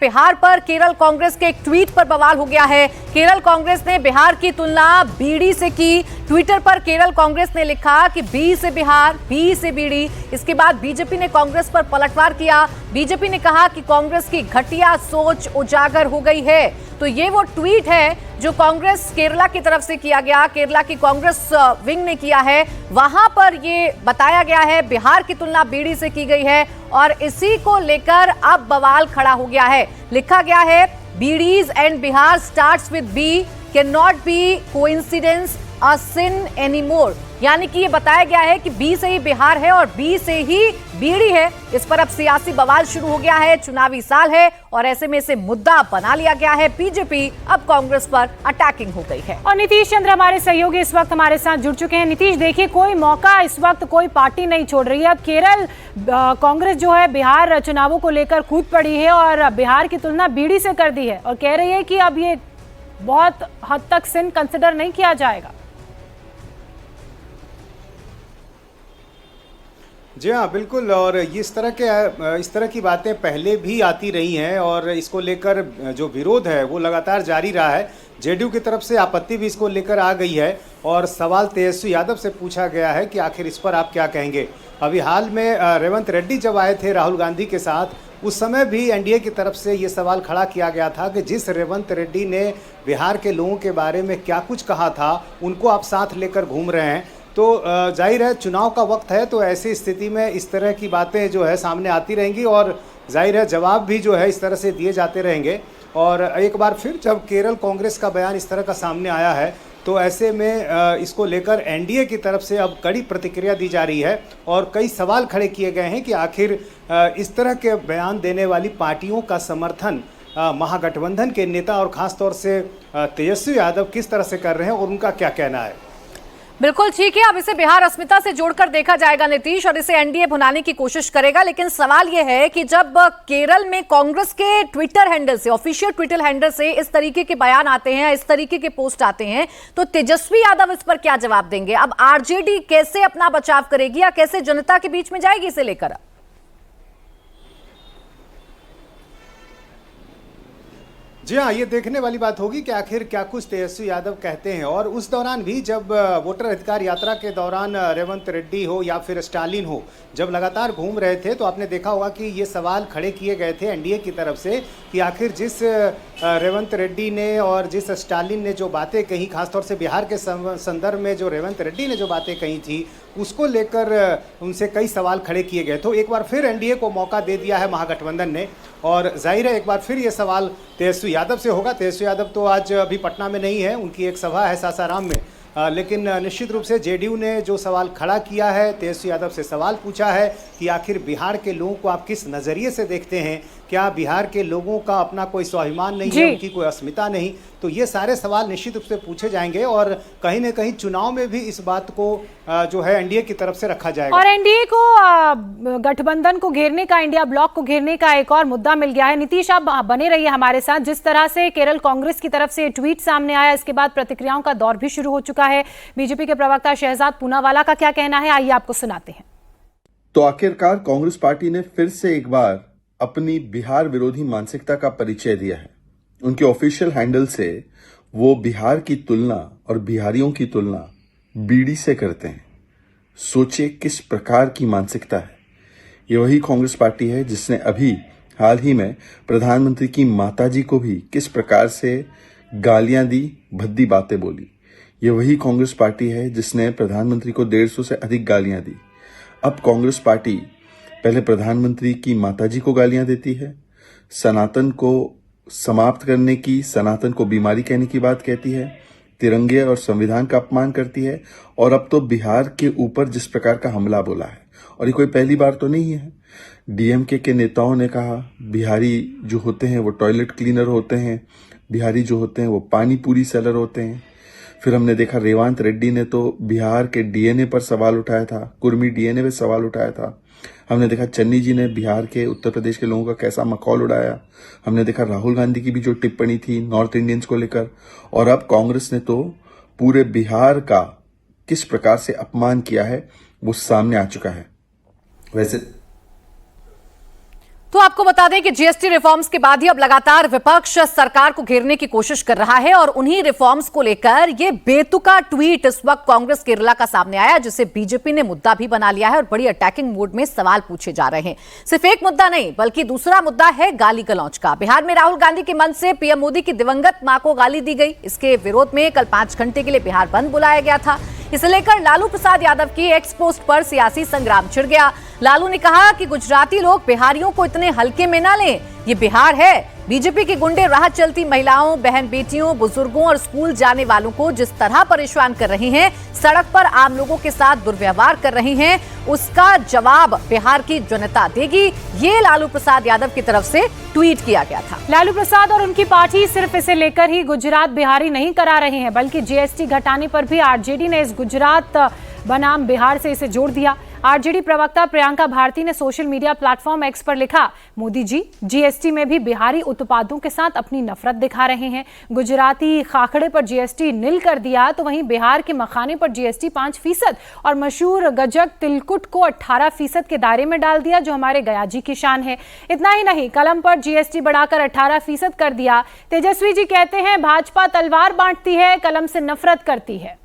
बिहार पर केरल कांग्रेस के एक ट्वीट पर बवाल हो गया है। केरल कांग्रेस ने बिहार की तुलना बीड़ी से की। ट्विटर पर केरल कांग्रेस ने लिखा कि बी से बिहार, बी से बीड़ी। इसके बाद बीजेपी ने कांग्रेस पर पलटवार किया। बीजेपी ने कहा कि कांग्रेस की घटिया सोच उजागर हो गई है। तो ये वो ट्वीट है जो कांग्रेस केरला की तरफ से किया गया, केरला की कांग्रेस विंग ने किया है। वहां पर ये बताया गया है बिहार की तुलना बीड़ी से की गई है और इसी को लेकर अब बवाल खड़ा हो गया है। लिखा गया है bidis and Bihar starts with B can not be coincidence a sin anymore. यानी कि ये बताया गया है कि बी से ही बिहार है और बी से ही बीड़ी है। इस पर अब सियासी बवाल शुरू हो गया है। चुनावी साल है और ऐसे में इसे मुद्दा बना लिया गया है। बीजेपी अब कांग्रेस पर अटैकिंग हो गई है। और नीतीश चंद्र हमारे सहयोगी इस वक्त हमारे साथ जुड़ चुके हैं। नीतीश, देखिए कोई मौका इस वक्त कोई पार्टी नहीं छोड़ रही है। अब केरल कांग्रेस जो है बिहार चुनावों को लेकर कूद पड़ी है और बिहार की तुलना बीड़ी से कर दी है और कह रही है कि अब ये बहुत हद तक सिन कंसिडर नहीं किया जाएगा। जी हाँ, बिल्कुल। और इस तरह की बातें पहले भी आती रही हैं और इसको लेकर जो विरोध है वो लगातार जारी रहा है। जेडीयू की तरफ से आपत्ति भी इसको लेकर आ गई है और सवाल तेजस्वी यादव से पूछा गया है कि आखिर इस पर आप क्या कहेंगे। अभी हाल में रेवंत रेड्डी जब आए थे राहुल गांधी के साथ, उस समय भी एनडीए की तरफ से ये सवाल खड़ा किया गया था कि जिस रेवंत रेड्डी ने बिहार के लोगों के बारे में क्या कुछ कहा था, उनको आप साथ लेकर घूम रहे हैं। तो जाहिर है चुनाव का वक्त है, तो ऐसी स्थिति में इस तरह की बातें जो है सामने आती रहेंगी और जाहिर है जवाब भी जो है इस तरह से दिए जाते रहेंगे। और एक बार फिर जब केरल कांग्रेस का बयान इस तरह का सामने आया है तो ऐसे में इसको लेकर एनडीए की तरफ से अब कड़ी प्रतिक्रिया दी जा रही है और कई सवाल खड़े किए गए हैं कि आखिर इस तरह के बयान देने वाली पार्टियों का समर्थन महागठबंधन के नेता और ख़ास तौर से तेजस्वी यादव किस तरह से कर रहे हैं और उनका क्या कहना है। बिल्कुल ठीक है। अब इसे बिहार अस्मिता से जोड़कर देखा जाएगा नीतीश, और इसे एनडीए भुनाने की कोशिश करेगा। लेकिन सवाल यह है कि जब केरल में कांग्रेस के ट्विटर हैंडल से, ऑफिशियल ट्विटर हैंडल से इस तरीके के बयान आते हैं, इस तरीके के पोस्ट आते हैं, तो तेजस्वी यादव इस पर क्या जवाब देंगे? अब आरजेडी कैसे अपना बचाव करेगी या कैसे जनता के बीच में जाएगी इसे लेकर? जी हाँ, ये देखने वाली बात होगी कि आखिर क्या कुछ तेजस्वी यादव कहते हैं। और उस दौरान भी जब वोटर अधिकार यात्रा के दौरान रेवंत रेड्डी हो या फिर स्टालिन हो, जब लगातार घूम रहे थे तो आपने देखा होगा कि ये सवाल खड़े किए गए थे एनडीए की तरफ से कि आखिर जिस रेवंत रेड्डी ने और जिस स्टालिन ने जो बातें कही, खासतौर से बिहार के संदर्भ में जो रेवंत रेड्डी ने जो बातें कही थी, उसको लेकर उनसे कई सवाल खड़े किए गए। तो एक बार फिर एनडीए को मौका दे दिया है महागठबंधन ने और जाहिर है एक बार फिर ये सवाल तेजस्वी यादव से होगा। तेजस्वी यादव तो आज अभी पटना में नहीं है, उनकी एक सभा है सासाराम में, लेकिन निश्चित रूप से जेडीयू ने जो सवाल खड़ा किया है, तेजस्वी यादव से सवाल पूछा है कि आखिर बिहार के लोगों को आप किस नज़रिए से देखते हैं, क्या बिहार के लोगों का अपना कोई स्वाभिमान नहीं है, उनकी कोई अस्मिता नहीं। तो ये सारे सवाल निश्चित रूप से पूछे जाएंगे और कहीं ना कहीं चुनाव में भी इस बात को जो है एनडीए की तरफ से रखा जाएगा। और एनडीए को गठबंधन को घेरने का, इंडिया ब्लॉक को घेरने का एक और मुद्दा मिल गया है। नीतीश, आप बने रहिए हमारे साथ। जिस तरह से केरल कांग्रेस की तरफ से ट्वीट सामने आया, इसके बाद प्रतिक्रियाओं का दौर भी शुरू हो चुका है। बीजेपी के प्रवक्ता शहजाद पूनावाला का क्या कहना है, आइए आपको सुनाते हैं। तो आखिरकार कांग्रेस पार्टी ने फिर से एक बार अपनी बिहार विरोधी मानसिकता का परिचय दिया है। उनके ऑफिशियल हैंडल से वो बिहार की तुलना और बिहारियों की तुलना बीड़ी से करते हैं। सोचिए किस प्रकार की मानसिकता है। ये वही कांग्रेस पार्टी है जिसने अभी हाल ही में प्रधानमंत्री की माताजी को भी किस प्रकार से गालियां दी, भद्दी बातें बोली। ये वही कांग्रेस पार्टी है जिसने प्रधानमंत्री को 150 से अधिक गालियां दी। अब कांग्रेस पार्टी पहले प्रधानमंत्री की माताजी को गालियां देती है, सनातन को समाप्त करने की, सनातन को बीमारी कहने की बात कहती है, तिरंगे और संविधान का अपमान करती है और अब तो बिहार के ऊपर जिस प्रकार का हमला बोला है। और ये कोई पहली बार तो नहीं है। डीएमके के नेताओं ने कहा बिहारी जो होते हैं वो टॉयलेट क्लीनर होते हैं, बिहारी जो होते हैं वो पानी पूरी सेलर होते हैं। फिर हमने देखा रेवंत रेड्डी ने तो बिहार के डीएनए पर सवाल उठाया था, कुर्मी डीएनए पर सवाल उठाया था। हमने देखा चन्नी जी ने बिहार के, उत्तर प्रदेश के लोगों का कैसा मखौल उड़ाया। हमने देखा राहुल गांधी की भी जो टिप्पणी थी नॉर्थ इंडियंस को लेकर। और अब कांग्रेस ने तो पूरे बिहार का किस प्रकार से अपमान किया है वो सामने आ चुका है। वैसे तो आपको बता दें कि जीएसटी रिफॉर्म्स के बाद ही अब लगातार विपक्ष सरकार को घेरने की कोशिश कर रहा है और उन्हीं रिफॉर्म्स को लेकर ये बेतुका ट्वीट इस वक्त कांग्रेस केरला का सामने आया, जिसे बीजेपी ने मुद्दा भी बना लिया है और बड़ी अटैकिंग मोड में सवाल पूछे जा रहे हैं। सिर्फ एक मुद्दा नहीं बल्कि दूसरा मुद्दा है गाली गलौज का। बिहार में राहुल गांधी के मंच से पीएम मोदी की दिवंगत मां को गाली दी गई। इसके विरोध में कल 5 घंटे के लिए बिहार बंद बुलाया गया था। इसे लेकर लालू प्रसाद यादव की एक्स पोस्ट पर सियासी संग्राम छिड़ गया। लालू ने कहा कि गुजराती लोग बिहारियों को इतने हल्के में ना लें, ये बिहार है। बीजेपी के गुंडे राह चलती महिलाओं, बहन बेटियों, बुजुर्गों और स्कूल जाने वालों को जिस तरह परेशान कर रही हैं, सड़क पर आम लोगों के साथ दुर्व्यवहार कर रही हैं, उसका जवाब बिहार की जनता देगी। ये लालू प्रसाद यादव की तरफ से ट्वीट किया गया था। लालू प्रसाद और उनकी पार्टी सिर्फ इसे लेकर ही गुजरात बिहारी नहीं करा रहे हैं, बल्कि जीएसटी घटाने पर भी आरजेडी ने इस गुजरात बनाम बिहार से इसे जोड़ दिया। आरजेडी प्रवक्ता प्रियंका भारती ने सोशल मीडिया प्लेटफॉर्म एक्स पर लिखा, मोदी जी जीएसटी में भी बिहारी उत्पादों के साथ अपनी नफरत दिखा रहे हैं। गुजराती खाखड़े पर जीएसटी नील कर दिया तो वहीं बिहार के मखाने पर जीएसटी 5% और मशहूर गजक तिलकुट को 18% के दायरे में डाल दिया, जो हमारे गयाजी की शान है। इतना ही नहीं, कलम पर जीएसटी बढ़ाकर 18% कर दिया। तेजस्वी जी कहते हैं भाजपा तलवार बांटती है, कलम से नफरत करती है।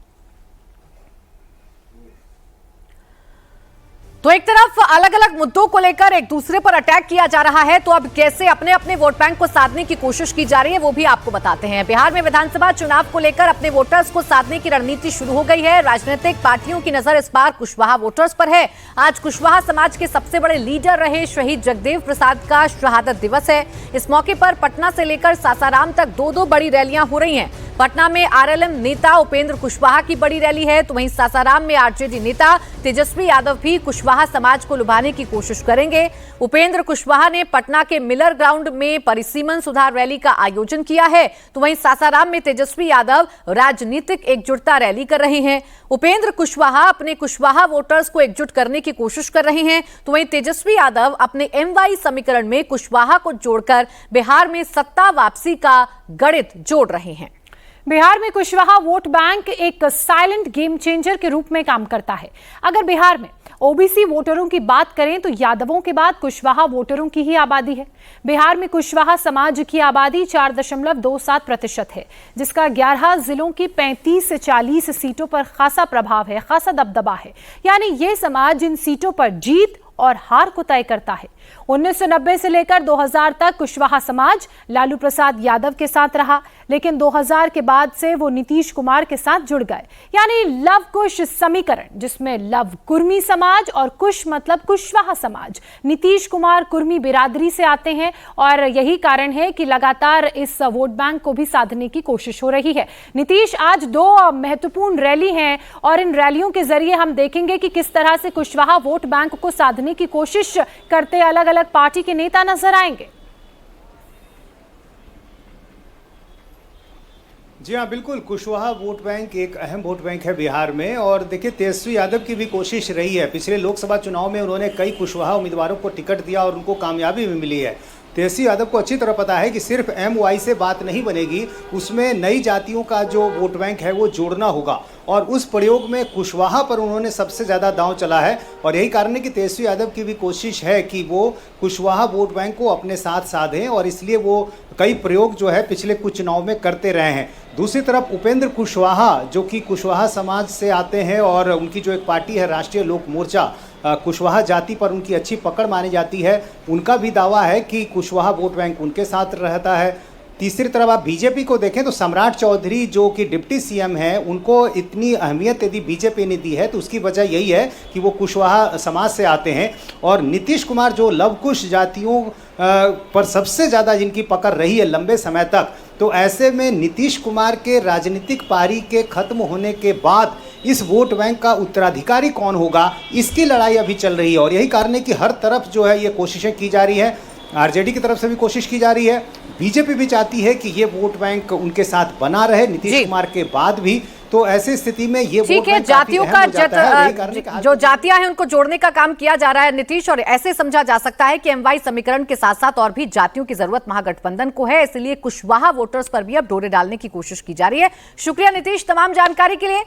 तो एक तरफ अलग अलग मुद्दों को लेकर एक दूसरे पर अटैक किया जा रहा है, तो अब कैसे अपने अपने वोट बैंक को साधने की कोशिश की जा रही है वो भी आपको बताते हैं। बिहार में विधानसभा चुनाव को लेकर अपने वोटर्स को साधने की रणनीति शुरू हो गई है। राजनीतिक पार्टियों की नजर इस बार कुशवाहा वोटर्स पर है। आज कुशवाहा समाज के सबसे बड़े लीडर रहे शहीद जगदेव प्रसाद का शहादत दिवस है। इस मौके पर पटना से लेकर सासाराम तक 2-2 बड़ी रैलियां हो रही हैं। पटना में आरएलएम नेता उपेंद्र कुशवाहा की बड़ी रैली है, तो वहीं सासाराम में आरजेडी नेता तेजस्वी यादव भी कुशवाहा समाज को लुभाने की कोशिश करेंगे। उपेंद्र कुशवाहा ने पटना के मिलर ग्राउंड में परिसीमन सुधार रैली का आयोजन किया है, तो वहीं सासाराम में तेजस्वी यादव राजनीतिक एकजुटता रैली कर रहे हैं। उपेंद्र कुशवाहा अपने कुशवाहा वोटर्स को एकजुट करने की कोशिश कर रहे हैं, तो वहीं तेजस्वी यादव अपने एमवाई समीकरण में कुशवाहा को जोड़कर बिहार में सत्ता वापसी का गणित जोड़ रहे हैं। बिहार में कुशवाहा वोट बैंक एक साइलेंट गेम चेंजर के रूप में काम करता है। अगर बिहार में ओबीसी वोटरों की बात करें तो यादवों के बाद कुशवाहा वोटरों की ही आबादी है। बिहार में कुशवाहा समाज की आबादी 4.27% है, जिसका 11 जिलों की 35 से 40 सीटों पर खासा प्रभाव है, खासा दबदबा है। यानी ये समाज इन सीटों पर जीत और हार को तय करता है। 1990 से लेकर 2000 तक कुशवाहा समाज लालू प्रसाद यादव के साथ रहा, लेकिन 2000 के बाद से वो नीतीश कुमार के साथ जुड़ गए। यानी लव कुश समीकरण, जिसमें लव कुर्मी समाज और कुश मतलब कुशवाहा समाज। नीतीश कुमार कुर्मी बिरादरी से आते हैं और यही कारण है कि लगातार इस वोट बैंक को भी साधने की कोशिश हो रही है। नीतीश आज 2 महत्वपूर्ण रैली हैं और इन रैलियों के जरिए हम देखेंगे कि किस तरह से कुशवाहा वोट बैंक को साधने की कोशिश करते अलग अलग पार्टी के नेता नजर आएंगे। जी हाँ, बिल्कुल। कुशवाहा वोट बैंक एक अहम वोट बैंक है बिहार में। और देखिए, तेजस्वी यादव की भी कोशिश रही है। पिछले लोकसभा चुनाव में उन्होंने कई कुशवाहा उम्मीदवारों को टिकट दिया और उनको कामयाबी भी मिली है। तेजस्वी यादव को अच्छी तरह पता है कि सिर्फ एमवाई से बात नहीं बनेगी, उसमें नई जातियों का जो वोट बैंक है वो जोड़ना होगा। और उस प्रयोग में कुशवाहा पर उन्होंने सबसे ज़्यादा दांव चला है और यही कारण है कि तेजस्वी यादव की भी कोशिश है कि वो कुशवाहा वोट बैंक को अपने साथ साधें, और इसलिए वो कई प्रयोग जो है पिछले कुछ चुनाव में करते रहे हैं। दूसरी तरफ उपेंद्र कुशवाहा, जो कि कुशवाहा समाज से आते हैं और उनकी जो एक पार्टी है राष्ट्रीय लोक मोर्चा, कुशवाहा जाति पर उनकी अच्छी पकड़ मानी जाती है। उनका भी दावा है कि कुशवाहा वोट बैंक उनके साथ रहता है। तीसरी तरफ आप बीजेपी को देखें तो सम्राट चौधरी, जो कि डिप्टी सीएम हैं, उनको इतनी अहमियत यदि बीजेपी ने दी है तो उसकी वजह यही है कि वो कुशवाहा समाज से आते हैं। और नीतीश कुमार, जो लवकुश जातियों पर सबसे ज़्यादा जिनकी पकड़ रही है लंबे समय तक, तो ऐसे में नीतीश कुमार के राजनीतिक पारी के खत्म होने के बाद इस वोट बैंक का उत्तराधिकारी कौन होगा, इसकी लड़ाई अभी चल रही है। और यही कारण है कि हर तरफ जो है ये कोशिशें की जा रही है। आरजेडी की तरफ से भी कोशिश की जा रही है, बीजेपी भी चाहती है कि ये वोट बैंक उनके साथ बना रहे नीतीश कुमार के बाद भी। तो ऐसी स्थिति में ये ठीक है, जातियों का जो जातियां हैं उनको जोड़ने का काम किया जा रहा है नीतीश, और ऐसे समझा जा सकता है कि एमवाई समीकरण के साथ साथ और भी जातियों की जरूरत महागठबंधन को है, इसलिए कुशवाहा वोटर्स पर भी अब डोरे डालने की कोशिश की जा रही है। शुक्रिया नीतीश तमाम जानकारी के लिए।